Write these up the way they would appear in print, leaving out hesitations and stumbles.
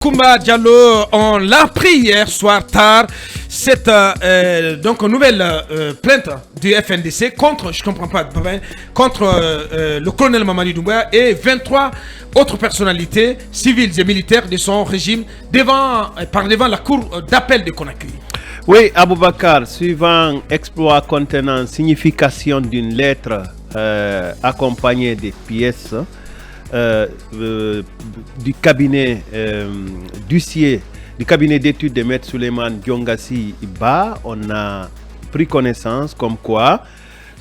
Koumba Diallo, on l'a appris hier soir tard, cette donc nouvelle plainte du FNDC contre, je comprends pas, contre le colonel Mamadi Doumbouya et 23 autres personnalités civiles et militaires de son régime devant la cour d'appel de Conakry. Oui, Aboubakar, suivant exploit contenant signification d'une lettre accompagnée des pièces du cabinet d'huissier, du cabinet d'études de Maître Souleymane Diongassi Ba, on a pris connaissance comme quoi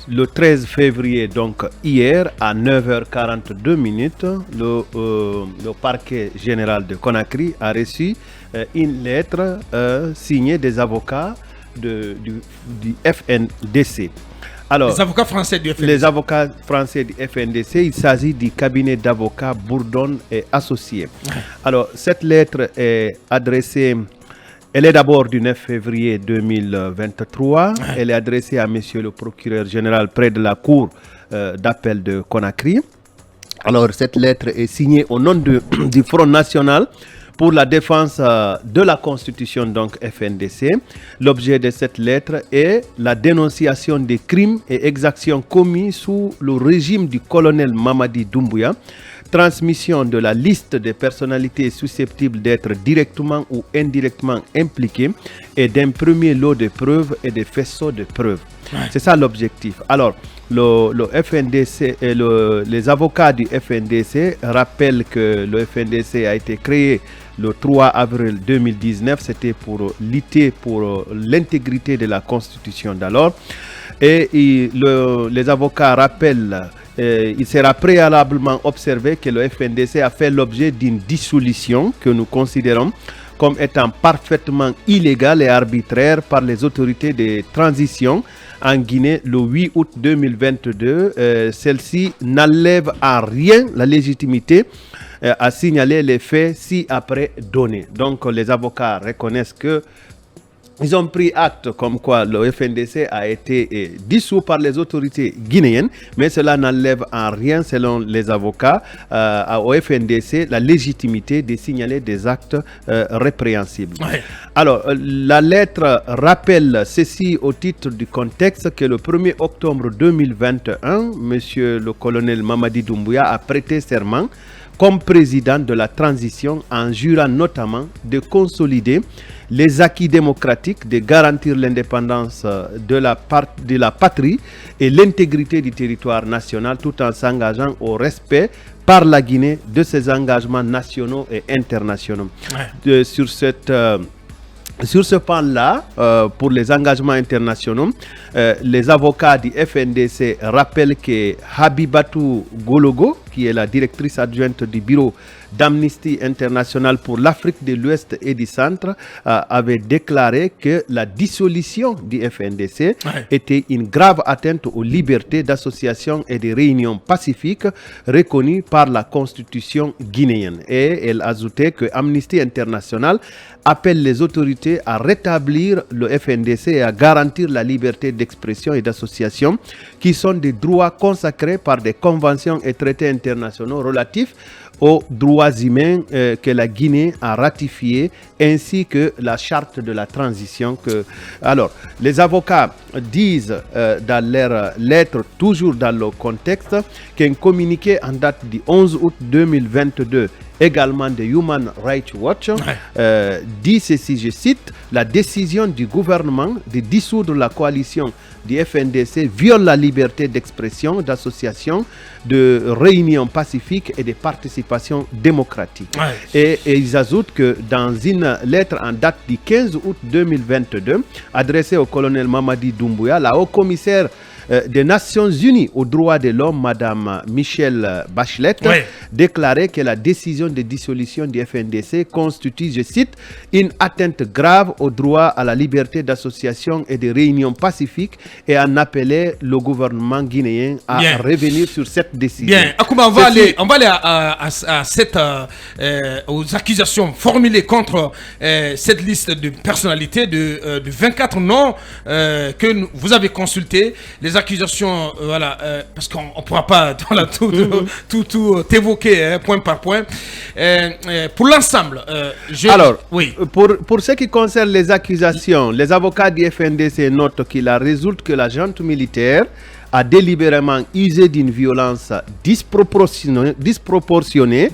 le 13 février, donc hier à 9h42, le parquet général de Conakry a reçu une lettre signée des avocats du FNDC. Alors, les avocats français du FNDC. Les avocats français du FNDC, il s'agit du cabinet d'avocats Bourdon et Associés. Alors, cette lettre est adressée, elle est d'abord du 9 février 2023. Elle est adressée à monsieur le procureur général près de la cour d'appel de Conakry. Alors, cette lettre est signée au nom du Front National pour la défense de la Constitution, donc FNDC. L'objet de cette lettre est la dénonciation des crimes et exactions commis sous le régime du colonel Mamadi Doumbouya, transmission de la liste des personnalités susceptibles d'être directement ou indirectement impliquées et d'un premier lot de preuves et de faisceaux de preuves. C'est ça l'objectif. Alors, le FNDC et les avocats du FNDC rappellent que le FNDC a été créé le 3 avril 2019, c'était pour lutter pour l'intégrité de la Constitution d'alors. Et les avocats rappellent, il sera préalablement observé que le FNDC a fait l'objet d'une dissolution que nous considérons comme étant parfaitement illégale et arbitraire par les autorités de transition en Guinée le 8 août 2022. Celle-ci n'enlève en rien la légitimité à signaler les faits ci-après donnés. Donc les avocats reconnaissent que ils ont pris acte comme quoi le FNDC a été dissous par les autorités guinéennes, mais cela n'enlève en rien, selon les avocats, au FNDC la légitimité de signaler des actes répréhensibles. Ouais. Alors, la lettre rappelle ceci au titre du contexte que le 1er octobre 2021, monsieur le colonel Mamadi Doumbouya a prêté serment comme président de la transition en jurant notamment de consolider les acquis démocratiques, de garantir l'indépendance de la patrie et l'intégrité du territoire national tout en s'engageant au respect par la Guinée de ses engagements nationaux et internationaux. Ouais. Sur ce pan-là, pour les engagements internationaux, les avocats du FNDC rappellent que Habibatou Gologo, qui est la directrice adjointe du bureau d'Amnesty International pour l'Afrique de l'Ouest et du Centre, avait déclaré que la dissolution du FNDC était une grave atteinte aux libertés d'association et de réunion pacifiques reconnues par la Constitution guinéenne. Et elle ajoutait que Amnesty International appelle les autorités à rétablir le FNDC et à garantir la liberté d'expression et d'association, qui sont des droits consacrés par des conventions et traités internationaux relatifs aux droits humains que la Guinée a ratifiés, ainsi que la charte de la transition. Alors, les avocats disent dans leur lettre, toujours dans le contexte, qu'un communiqué en date du 11 août 2022, également de Human Rights Watch, dit ceci, je cite: la décision du gouvernement de dissoudre la coalition du FNDC viole la liberté d'expression, d'association, de réunion pacifique et de participation démocratique. Et ils ajoutent que dans une lettre en date du 15 août 2022, adressée au colonel Mamadi Doumbouya, la haut-commissaire des Nations Unies aux droits de l'homme, Madame Michelle Bachelet, déclarait que la décision de dissolution du FNDC constitue, je cite, une atteinte grave au droit à la liberté d'association et de réunion pacifique, et en appelait le gouvernement guinéen à revenir sur cette décision. Bien, Akouma, on va aller aux accusations formulées contre cette liste de personnalités de 24 noms que vous avez consultés. Les accusations, parce qu'on ne pourra pas tout évoquer point par point. Pour l'ensemble, pour ce qui concerne les accusations, les avocats du FNDC notent qu'il résulte que la junte militaire a délibérément usé d'une violence disproportionnée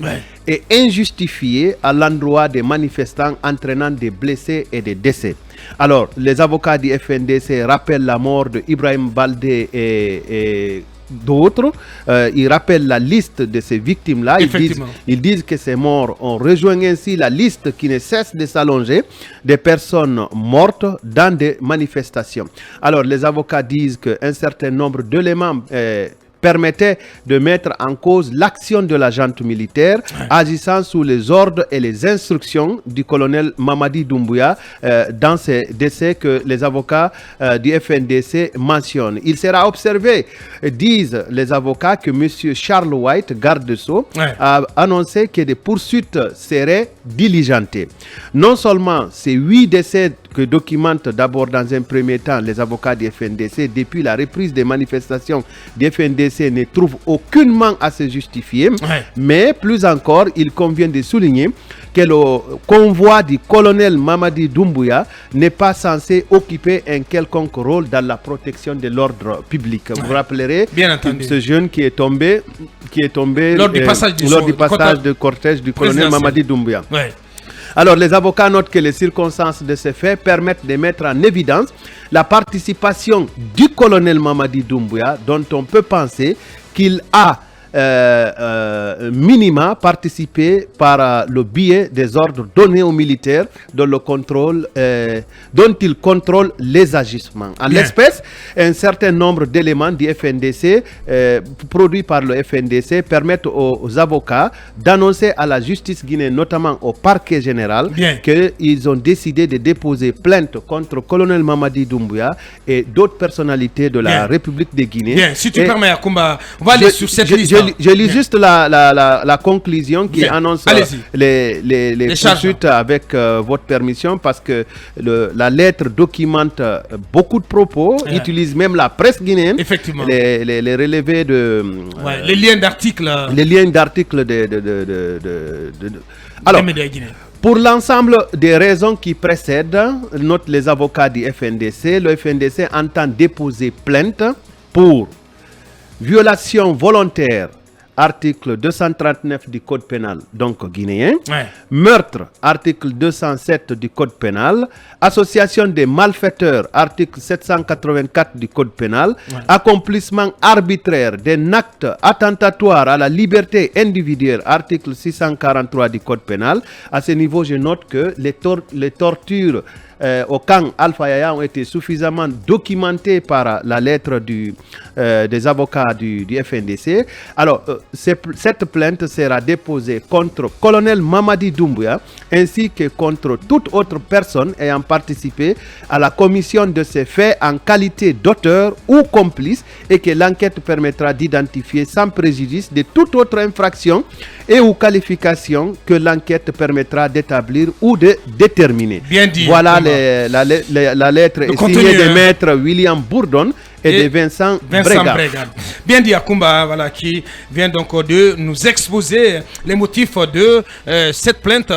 et injustifiée à l'endroit des manifestants, entraînant des blessés et des décès. Alors, les avocats du FNDC rappellent la mort de Ibrahim Baldé et d'autres. Ils rappellent la liste de ces victimes-là. Ils disent que ces morts ont rejoint ainsi la liste qui ne cesse de s'allonger des personnes mortes dans des manifestations. Alors, les avocats disent qu'un certain nombre d'éléments permettait de mettre en cause l'action de la junte militaire agissant sous les ordres et les instructions du colonel Mamadi Doumbouya dans ces décès que les avocats du FNDC mentionnent. Il sera observé, disent les avocats, que M. Charles White, garde de Sceaux, a annoncé que des poursuites seraient diligentées. Non seulement ces 8 décès que documentent d'abord dans un premier temps les avocats du FNDC depuis la reprise des manifestations du FNDC ne trouvent aucunement à se justifier, mais plus encore, il convient de souligner que le convoi du colonel Mamadi Doumbouya n'est pas censé occuper un quelconque rôle dans la protection de l'ordre public. Vous vous rappellerez ce jeune qui est tombé lors du passage de cortège du colonel Mamadi Doumbouya. Alors, les avocats notent que les circonstances de ces faits permettent de mettre en évidence la participation du colonel Mamadi Doumbouya, dont on peut penser qu'il a minima participé par le biais des ordres donnés aux militaires dont il contrôle les agissements. En l'espèce, un certain nombre d'éléments du FNDC produits par le FNDC permettent aux avocats d'annoncer à la justice guinéenne, notamment au parquet général, qu'ils ont décidé de déposer plainte contre le colonel Mamadi Doumbouya et d'autres personnalités de la République de Guinée. Si tu permets, Akoumba, on va aller sur cette liste. Je lis juste la conclusion qui annonce les poursuites avec votre permission, parce que la lettre documente beaucoup de propos, utilise même la presse guinéenne, les relevés de... les liens d'articles. Les liens d'articles Alors, pour l'ensemble des raisons qui précèdent, notent les avocats du FNDC, le FNDC entend déposer plainte pour violation volontaire, article 239 du code pénal, donc guinéen, meurtre, article 207 du code pénal, association des malfaiteurs, article 784 du code pénal, accomplissement arbitraire d'un acte attentatoire à la liberté individuelle, article 643 du code pénal. À ce niveau, je note que les tortures au camp Alpha Yaya ont été suffisamment documentées par la lettre des avocats du FNDC. Alors, cette plainte sera déposée contre colonel Mamadi Doumbouya ainsi que contre toute autre personne ayant participé à la commission de ces faits en qualité d'auteur ou complice, et que l'enquête permettra d'identifier sans préjudice de toute autre infraction et ou qualification que l'enquête permettra d'établir ou de déterminer. Bien dit. Voilà la lettre est signée de maître William Bourdon et de Vincent Brégard. Bien dit, Akoumba, qui vient donc de nous exposer les motifs de cette plainte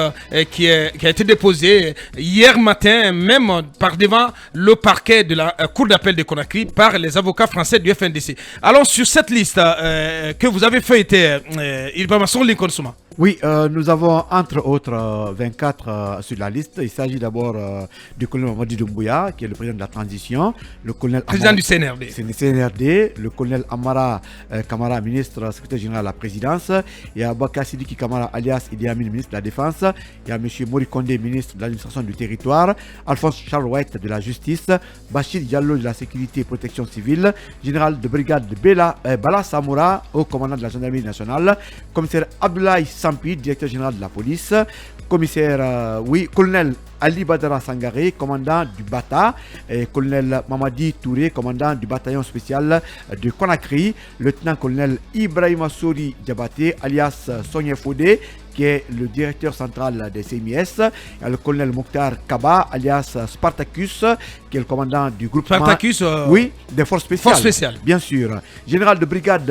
qui a été déposée hier matin, même par devant le parquet de la Cour d'appel de Conakry par les avocats français du FNDC. Allons sur cette liste que vous avez feuilletée, Ibrahim Lincoln Souma. Oui, nous avons entre autres 24 sur la liste. Il s'agit d'abord du colonel Mamadi Doumbouya, qui est le président de la transition, le colonel président du CNRD. CNRD, le colonel Amara Kamara, ministre secrétaire général à la présidence. Il y a Abaka Sidiki Kamara, alias Idi Amin, ministre de la défense. Il y a M. Mori Kondé, ministre de l'administration du territoire. Alphonse Charles White de la justice. Bachir Diallo de la sécurité et protection civile. Général de brigade de Bala Samoura, haut commandant de la gendarmerie nationale. Commissaire Abdoulaye Sampi, directeur général de la police. Colonel Ali Badara Sangaré, commandant du Bata, et colonel Mamadi Touré, commandant du bataillon spécial de Conakry, lieutenant-colonel Ibrahima Sori Diabaté, alias Sonia Fodé, qui est le directeur central des CMIS. Il y a le colonel Mokhtar Kaba, alias Spartacus, qui est le commandant du groupe Spartacus, oui, des forces spéciales. Forces spéciales. Bien sûr. Général de brigade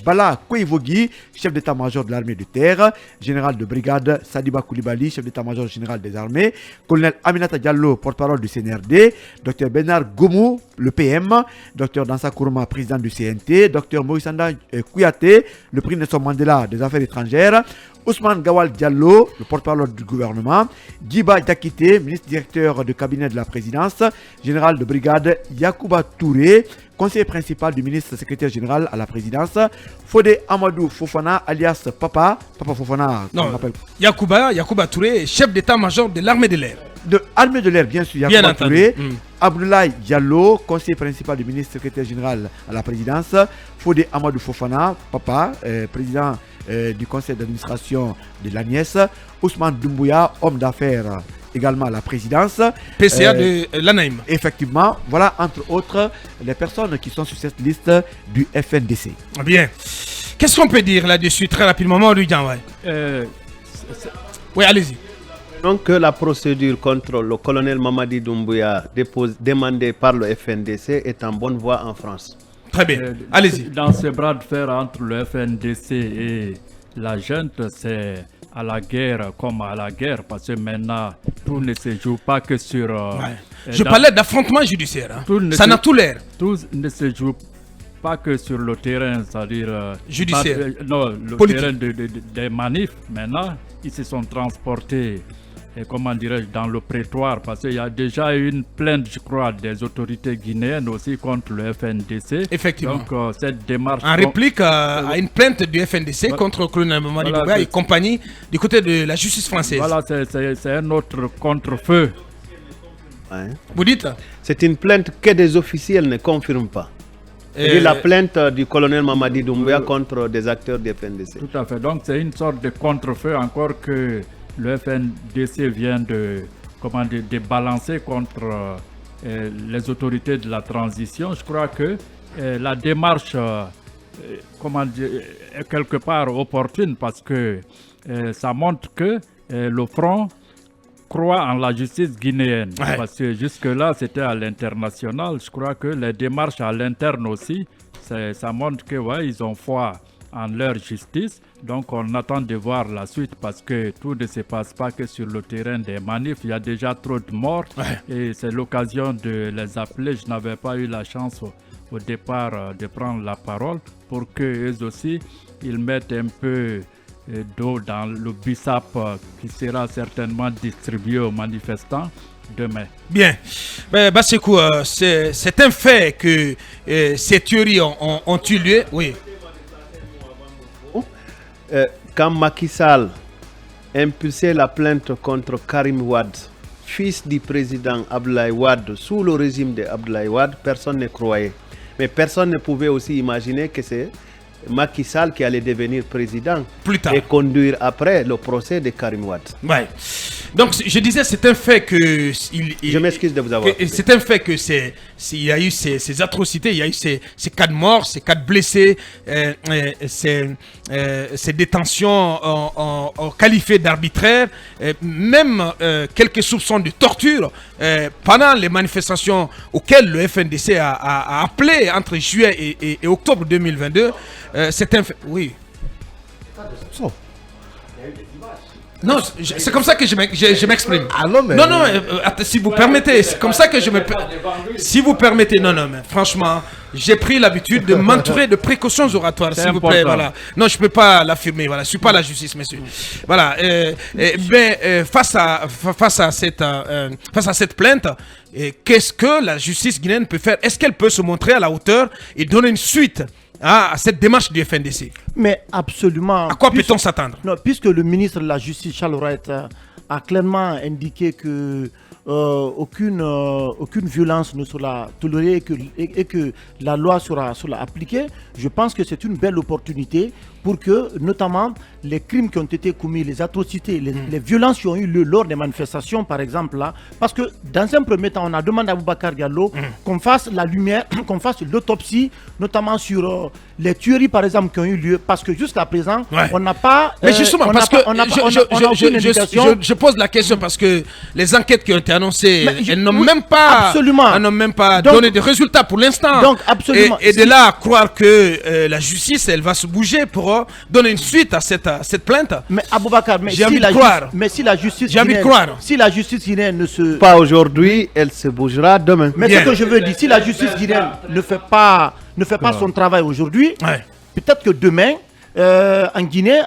Bala Kouivogi, chef d'état-major de l'armée de terre. Général de brigade Sadiba Koulibaly, chef d'état-major général des armées. Colonel Aminata Diallo, porte-parole du CNRD. Dr Bernard Goumou, le PM. Dr Dansa Kourma, président du CNT. Dr Moïsanda Kouyaté, le prix Nelson Mandela des affaires étrangères. Ousmane Gawal Diallo, le porte-parole du gouvernement. Djiba Diakité, ministre directeur de cabinet de la présidence. Général de brigade Yacouba Touré, conseiller principal du ministre secrétaire général à la présidence. Fodé Amadou Fofana, alias Papa Fofana, non, on appelle. Yacouba Touré, chef d'état-major de l'armée de l'air. De l'armée de l'air, bien sûr, Yacouba Touré. Abdoulaye Diallo, conseiller principal du ministre secrétaire général à la présidence. Fodé Amadou Fofana, Papa, président du conseil d'administration de l'ANIES. Ousmane Doumbouya, homme d'affaires également à la présidence. PCA de l'ANAIM. Effectivement, voilà entre autres les personnes qui sont sur cette liste du FNDC. Bien. Qu'est-ce qu'on peut dire là-dessus très rapidement, Mamadou Dianway? Oui, allez-y. Donc la procédure contre le colonel Mamadi Doumbouya demandée par le FNDC est en bonne voie en France. Très bien, allez-y. Dans ce bras de fer entre le FNDC et la junte, c'est à la guerre comme à la guerre, parce que maintenant, tout ne se joue pas que sur... Je parlais d'affrontement judiciaire, hein. Ça n'a tout l'air. Tout ne se joue pas que sur le terrain, c'est-à-dire... judiciaire. Non, le politique. Terrain des manifs. Maintenant, ils se sont transportés, comment dirais-je, dans le prétoire, parce qu'il y a déjà une plainte, je crois, des autorités guinéennes aussi contre le FNDC. Effectivement. Donc, cette démarche... En réplique à une plainte du FNDC contre le colonel Mamadi Doumbouya et compagnie du côté de la justice française. Voilà, c'est un autre contre-feu. Ouais. Vous dites? C'est une plainte que des officiels ne confirment pas. C'est la plainte du colonel Mamadi Doumbouya contre des acteurs du FNDC. Tout à fait. Donc, c'est une sorte de contre-feu encore que le FNDC vient de balancer contre les autorités de la transition. Je crois que la démarche est quelque part opportune parce que ça montre que le front croit en la justice guinéenne. Ouais. Parce que jusque-là, c'était à l'international. Je crois que les démarches à l'interne aussi, ça montre que ils ont foi en leur justice. Donc on attend de voir la suite parce que tout ne se passe pas que sur le terrain des manifs. Il y a déjà trop de morts et c'est l'occasion de les appeler. Je n'avais pas eu la chance au départ de prendre la parole pour qu'eux aussi, ils mettent un peu d'eau dans le bissap qui sera certainement distribué aux manifestants demain. Bien. Bassekou, c'est un fait que ces tueries ont eu lieu. Oui. Quand Macky Sall impulsait la plainte contre Karim Wade, fils du président Abdoulaye Wade, sous le régime d'Abdoulaye Wade, personne ne croyait. Mais personne ne pouvait aussi imaginer que c'est Macky Sall qui allait devenir président plus tard et conduire après le procès de Karim Wade. Ouais. Donc je disais, c'est un fait que je m'excuse de vous avoir. C'est un fait que il y a eu ces atrocités, il y a eu ces cas de mort, ces cas de blessés, ces détentions qualifiées d'arbitraires, même quelques soupçons de torture pendant les manifestations auxquelles le FNDC a appelé entre juillet et octobre 2022. C'est un fait. Oui. Non, c'est comme ça que je m'exprime. Ah non, mais... Non, si vous permettez, c'est comme ça que je me... Si vous permettez, non, mais franchement, j'ai pris l'habitude de m'entourer de précautions oratoires, s'il vous plaît, voilà. Non, je ne peux pas l'affirmer, voilà, je ne suis pas la justice, monsieur. Voilà, face à cette plainte, qu'est-ce que la justice guinéenne peut faire? Est-ce qu'elle peut se montrer à la hauteur et donner une suite à cette démarche du FNDC? Mais absolument. À quoi peut-on s'attendre? Non, puisque le ministre de la Justice, Charles Wright, a clairement indiqué que aucune violence ne sera tolérée et que la loi sera appliquée, je pense que c'est une belle opportunité pour que, notamment, les crimes qui ont été commis, les atrocités, les violences qui ont eu lieu lors des manifestations, par exemple, là, parce que dans un premier temps, on a demandé à Boubacar Diallo qu'on fasse la lumière, qu'on fasse l'autopsie, notamment sur les tueries, par exemple, qui ont eu lieu, parce que jusqu'à présent, on n'a pas... Mais justement, parce que je pose la question parce que les enquêtes qui ont été annoncées, elles n'ont même pas, donné de résultats pour l'instant. Donc, absolument. Et de là à croire que la justice, elle va se bouger pour donner une suite à cette plainte. Mais Aboubacar, j'ai envie de croire. Mais si la justice guinéenne ne se... Pas aujourd'hui, elle se bougera demain. Mais ce que je veux dire, si la justice guinéenne ne fait pas son travail aujourd'hui, peut-être que demain, en Guinée,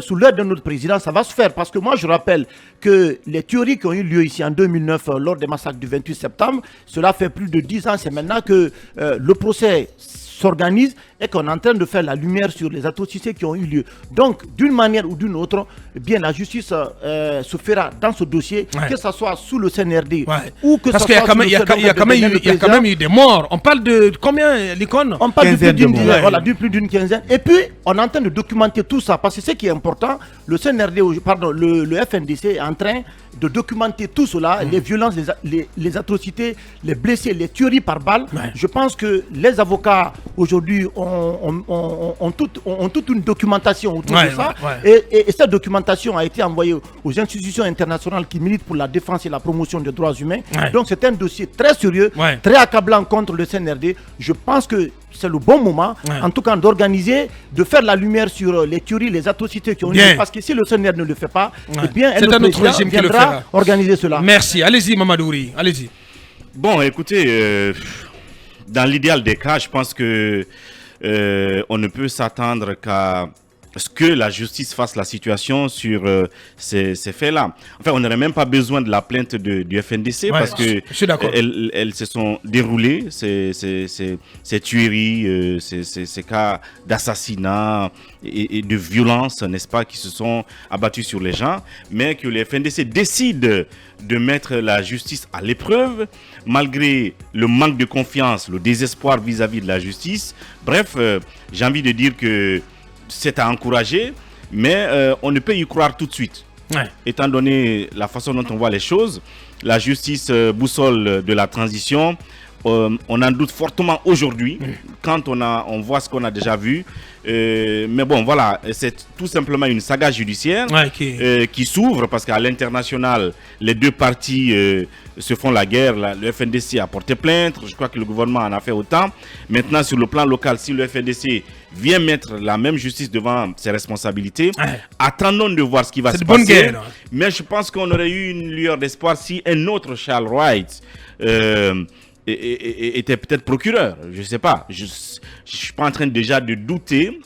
sous l'œil de notre président, ça va se faire. Parce que moi, je rappelle que les tueries qui ont eu lieu ici en 2009, lors des massacres du 28 septembre, cela fait plus de 10 ans. C'est maintenant que le procès s'organise et qu'on est en train de faire la lumière sur les atrocités qui ont eu lieu. Donc, d'une manière ou d'une autre, eh bien, la justice se fera dans ce dossier, que ce soit sous le CNRD ou que parce ce soit il y a quand même eu des morts. On parle de combien, l'icône? On parle de plus d'une dizaine, voilà, de plus d'une quinzaine. Et puis, on est en train de documenter tout ça, parce que ce qui est important, le FNDC est en train de documenter tout cela, les violences, les atrocités, les blessés, les tueries par balle. Je pense que les avocats, aujourd'hui, ont toute une documentation autour de ça. Et cette documentation a été envoyée aux institutions internationales qui militent pour la défense et la promotion des droits humains. Donc c'est un dossier très sérieux, très accablant contre le CNRD. Je pense que c'est le bon moment, en tout cas, d'organiser, de faire la lumière sur les tueries, les atrocités qui ont eu lieu. Parce que si le CNRD ne le fait pas, eh bien, c'est un autre régime qui le fera. Organiser cela. Merci. Allez-y, Mamadouri. Allez-y. Bon, écoutez, dans l'idéal des cas, je pense que on ne peut s'attendre qu'à ce que la justice fasse la situation sur ces faits-là. Enfin, on n'aurait même pas besoin de la plainte du FNDC parce que elles se sont déroulées, ces tueries, ces cas d'assassinat et de violence, n'est-ce pas, qui se sont abattus sur les gens, mais que le FNDC décide de mettre la justice à l'épreuve, malgré le manque de confiance, le désespoir vis-à-vis de la justice. Bref, j'ai envie de dire que c'est à encourager, mais on ne peut y croire tout de suite. Étant donné la façon dont on voit les choses, la justice boussole de la transition, on en doute fortement aujourd'hui, quand on voit ce qu'on a déjà vu. Mais bon, voilà, c'est tout simplement une saga judiciaire qui s'ouvre, parce qu'à l'international, les deux parties se font la guerre. Le FNDC a porté plainte, je crois que le gouvernement en a fait autant. Maintenant, sur le plan local, si le FNDC vient mettre la même justice devant ses responsabilités, attendons de voir ce qui va se passer. Guerre, mais je pense qu'on aurait eu une lueur d'espoir si un autre Charles Wright était peut-être procureur. Je ne sais pas. Je ne suis pas en train déjà de douter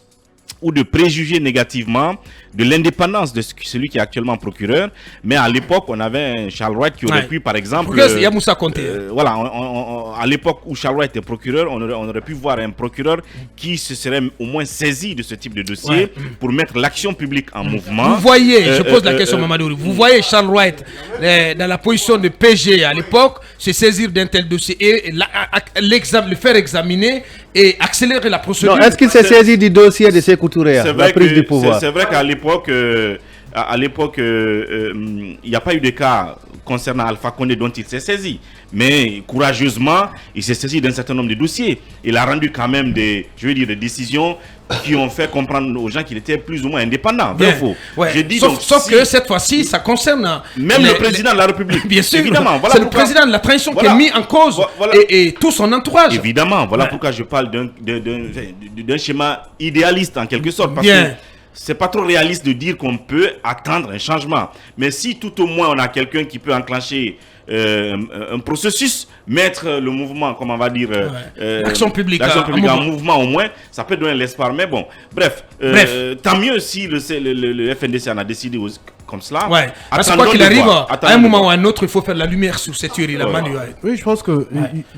ou de préjuger négativement de l'indépendance de celui qui est actuellement procureur. Mais à l'époque, on avait un Charles Wright qui aurait pu, par exemple... voilà, à l'époque où Charles Wright était procureur, on aurait pu voir un procureur qui se serait au moins saisi de ce type de dossier pour mettre l'action publique en mouvement. Vous voyez, je pose la question, Mamadou, vous voyez Charles Wright dans la position de PG à l'époque, se saisir d'un tel dossier et le faire examiner et accélérer la procédure. Est-ce qu'il s'est saisi du dossier de Sékou Touré, la prise du pouvoir? C'est vrai qu'à l'époque, il n'y a pas eu de cas concernant Alpha Condé dont il s'est saisi. Mais courageusement, il s'est saisi d'un certain nombre de dossiers. Il a rendu quand même des décisions qui ont fait comprendre aux gens qu'il était plus ou moins indépendant. Sauf que cette fois-ci, ça concerne même le président de la République. Bien sûr, c'est le président de la transition qui est mis en cause et tout son entourage. Évidemment, voilà pourquoi je parle d'un schéma idéaliste en quelque sorte. Parce que c'est pas trop réaliste de dire qu'on peut attendre un changement. Mais si tout au moins on a quelqu'un qui peut enclencher un processus, mettre le mouvement, comment on va dire, l'action publique en mouvement au moins, ça peut donner l'espoir. Mais bon, bref. Tant mieux si le FNDC en a décidé comme cela. Parce que quoi qu'il arrive, à un moment ou à un autre, il faut faire la lumière sur cette tuerie là. Oui, je pense que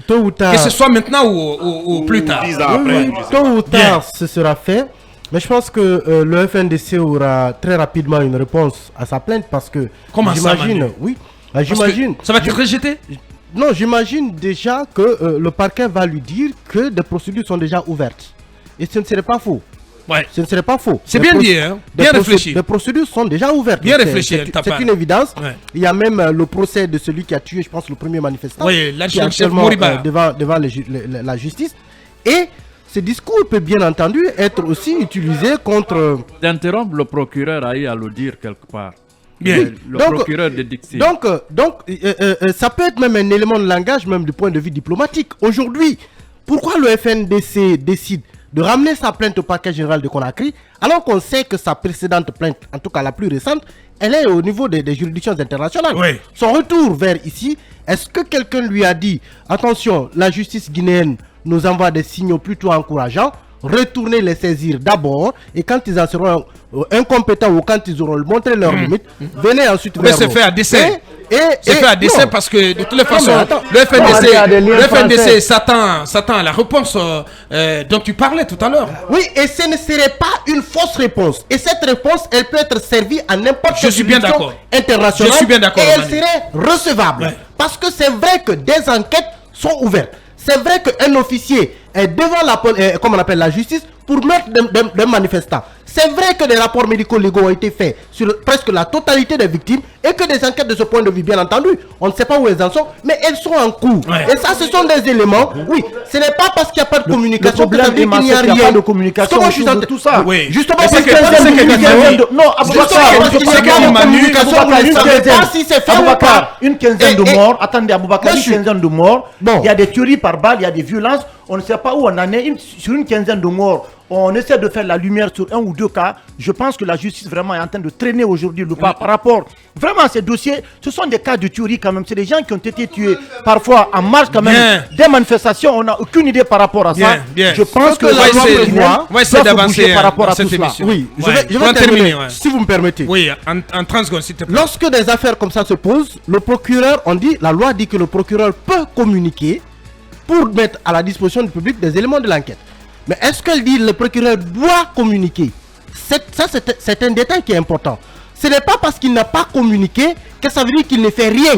tôt ou tard, que ce soit maintenant ou plus tard. 10 ans après, tôt ou tard, ce sera fait. Mais je pense que le FNDC aura très rapidement une réponse à sa plainte, parce que j'imagine, J'imagine. Ça va être rejeté. Non, j'imagine déjà que le parquet va lui dire que des procédures sont déjà ouvertes. Et ce ne serait pas faux. Ouais. Ce ne serait pas faux. C'est bien dit, hein. Bien réfléchi. Les procédures sont déjà ouvertes. Bien réfléchi, C'est une évidence. Ouais. Il y a même le procès de celui qui a tué, je pense, le premier manifestant. Oui, qui est l'architecte chef actuellement Moriba. devant la justice. Et ce discours peut bien entendu être aussi utilisé contre... D'interrompre le procureur a eu à le dire quelque part. Bien. Le Donc, procureur de Dixie. Donc, ça peut être même un élément de langage, même du point de vue diplomatique. Aujourd'hui, pourquoi le FNDC décide de ramener sa plainte au parquet général de Conakry, alors qu'on sait que sa précédente plainte, en tout cas la plus récente, elle est au niveau des juridictions internationales. Oui. Son retour vers ici, est-ce que quelqu'un lui a dit, attention, la justice guinéenne nous envoie des signaux plutôt encourageants, retournez les saisir d'abord, et quand ils en seront incompétents ou quand ils auront montré leurs limites, venez ensuite Mais vers c'est nous. fait à dessein. C'est fait à non. dessein parce que de toutes les façons, mais attends. le il y a des liens FNDC français. s'attend à la réponse dont tu parlais tout à l'heure. Oui, et ce ne serait pas une fausse réponse. Et cette réponse, elle peut être servie à n'importe Je quelle suis bien juridiction d'accord. internationale. Je suis bien d'accord, Et elle Manu. serait recevable. Ouais. Parce que c'est vrai que des enquêtes sont ouvertes. C'est vrai qu'un officier est devant comme on appelle la justice pour mettre des manifestants. C'est vrai que des rapports médico-légaux ont été faits sur presque la totalité des victimes et que des enquêtes de ce point de vue, bien entendu, on ne sait pas où elles en sont, mais elles sont en cours. Ouais. Et ça, ce sont des éléments. Oui, ce n'est pas parce qu'il n'y a pas de communication que ça veut dire qu'il n'y a qu'il n'y a rien. pas de communication Comment je suis autour de en- tout ça. Oui. Justement, Mais parce c'est que que- pas c'est de que- communication. Non, Aboubacar, parce qu'il y a c'est pas de que Manu- communication, vous ne savez pas si c'est fait ou Aboubacar, pas. une quinzaine de Et- morts. Attendez, Aboubacar, une Monsieur. quinzaine de morts. Bon. Il y a des tueries par balle, il y a des violences. On ne sait pas où on en est. Sur une quinzaine de morts, on essaie de faire la lumière sur un ou deux cas. Je pense que la justice vraiment est en train de traîner aujourd'hui le pas par rapport. Vraiment, ces dossiers, ce sont des cas de tuerie quand même. C'est des gens qui ont été tués parfois en marche quand même. Bien. Des manifestations, on n'a aucune idée par rapport à ça. Bien, bien. Je pense Faut que que la la loi loi guinéenne prévoit- on va essayer doit se d'avancer bouger par rapport dans à tout cette cela. émission. Oui, je Ouais. vais Pour en terminer, terminer, ouais. si vous me permettez. Oui, en 30 secondes, s'il te plaît. Lorsque des affaires comme ça se posent, le procureur, la loi dit que le procureur peut communiquer pour mettre à la disposition du public des éléments de l'enquête. Mais est-ce qu'elle dit que le procureur doit communiquer? C'est un détail qui est important. Ce n'est pas parce qu'il n'a pas communiqué que ça veut dire qu'il ne fait rien.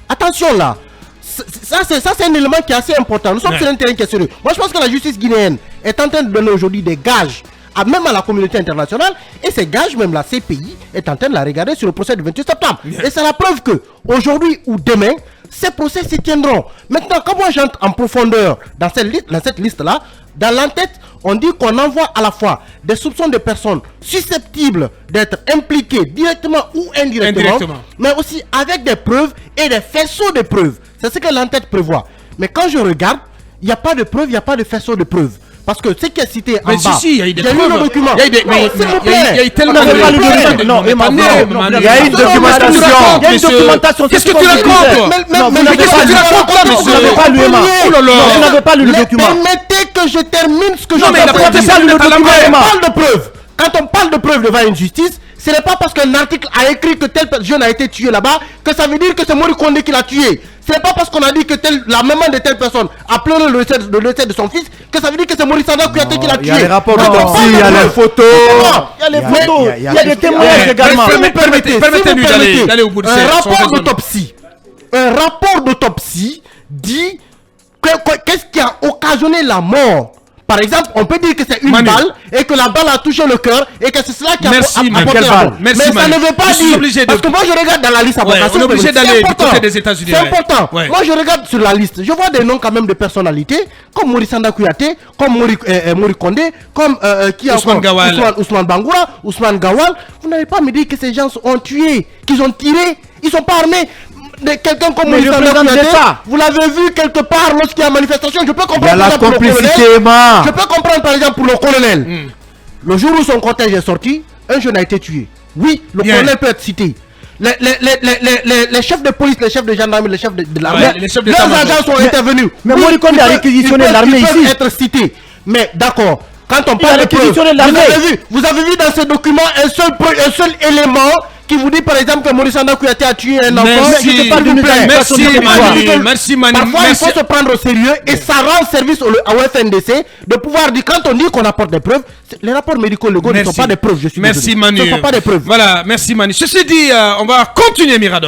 Attention là. Ça, c'est un élément qui est assez important. Nous sommes Ouais. sur un terrain qui est sérieux. Moi, je pense que la justice guinéenne est en train de donner aujourd'hui des gages, même à la communauté internationale. Et ces gages, même la CPI, est en train de la regarder sur le procès du 28 septembre. Et c'est la preuve que aujourd'hui ou demain, ces procès se tiendront. Maintenant, quand moi j'entre en profondeur dans cette liste-là, dans l'entête, on dit qu'on envoie à la fois des soupçons de personnes susceptibles d'être impliquées directement ou indirectement, mais aussi avec des preuves et des faisceaux de preuves. C'est ce que l'entête prévoit. Mais quand je regarde, il n'y a pas de preuves, il n'y a pas de faisceaux de preuves. Parce que ce qui est cité en Mais bas, si, il y a eu des j'ai lu preuves. le document. Il y a eu des- Non, mais- s'il vous il y a eu- plaît. il y a eu tellement On n'avait de pas le preuves. document. Non, Mais Emma, pas non, né, non, Manu. il y a une Non, non, documentation. qu'est-ce que tu racontes, Il y a une monsieur documentation. Qu'est-ce que c'est tu ce qu'on racontes disait. Mais- Non, vous mais n'avez qu'est-ce pas que tu lu. racontes, Vous monsieur n'avez pas lu, Emma. Oh là là. Vous n'avez pas lu le document. Permettez que je termine ce que je Non, mais il a veux pas dire. fait ça, le Quand document, on Emma. parle de preuves, quand on parle de preuves devant une justice, ce n'est pas parce qu'un article a écrit que tel jeune a été tué là-bas que ça veut dire que c'est Mori Kondé qui l'a tué. Ce n'est pas parce qu'on a dit que la maman de telle personne a pleuré le décès de son fils que ça veut dire que c'est Maurice Sanda Kouyaté qui l'a tué. Il y a les rapports Quand on d'autopsie, parle de il y a les preuves, photos. Il y a les photos, il y a des témoignages Ouais, également. Si vous me permettez, Permettez-lui si vous me permettez, d'aller au bout de un son rapport raisonnement. d'autopsie dit qu'est-ce qui a occasionné la mort. Par exemple, on peut dire que c'est une Manu. balle et que la balle a touché le cœur et que c'est cela qui a Merci, apporté Manu. la Quelle mort. balle? Merci, Mais ça Manu. ne veut pas Je suis obligé dire. de- Parce que moi je regarde dans la liste Ouais, avocations, on est obligé c'est d'aller du important. côté des États-Unis, C'est ouais. important. Ouais. Moi je regarde sur la liste. Je vois des noms quand même de personnalités comme Maurice Sanda Kouyaté, comme Mori Kondé, comme qui a Ousmane encore Gawal. Ousmane Bangoura, Ousmane Gawal. Vous n'avez pas à me dire que ces gens ont tué, qu'ils ont tiré, ils sont pas armés. Quelqu'un comme Mais Maurice le Sanda président Kouyaté, d'État. vous l'avez vu quelque part lorsqu'il y a manifestation. Je peux comprendre. Il y a la par exemple, pour le complicité, colonel. Emma. Je peux comprendre par exemple pour le colonel. Le jour où son cortège est sorti, un jeune a été tué. Oui, le Bien. colonel peut être cité. Les chefs de police, les chefs de gendarmerie, les chefs de l'armée, Ouais, les chefs leurs d'état-major. agents sont intervenus. mais Oui, Mori Kondé ils a peuvent- réquisitionné ils peuvent- l'armée ils peuvent ici. être cités. Mais d'accord, quand on a parle de preuves, réquisitionné l'armée. vous avez vu dans ce document un seul élément qui vous dit par exemple que Maurice Sanda Kouyaté a tué un enfant. Merci. S'il vous plaît. Merci, Je peux pas Manu. dire que- Merci, Manu. Parfois, Merci. il faut se prendre au sérieux et ça rend service au FNDC de pouvoir dire, quand on dit qu'on apporte des preuves, les rapports médico-légaux ne sont pas des preuves. Je suis Merci, désolé. Manu. Ce ne sont pas des preuves. Voilà, merci, Manu. Ceci dit, on va continuer, Mirador.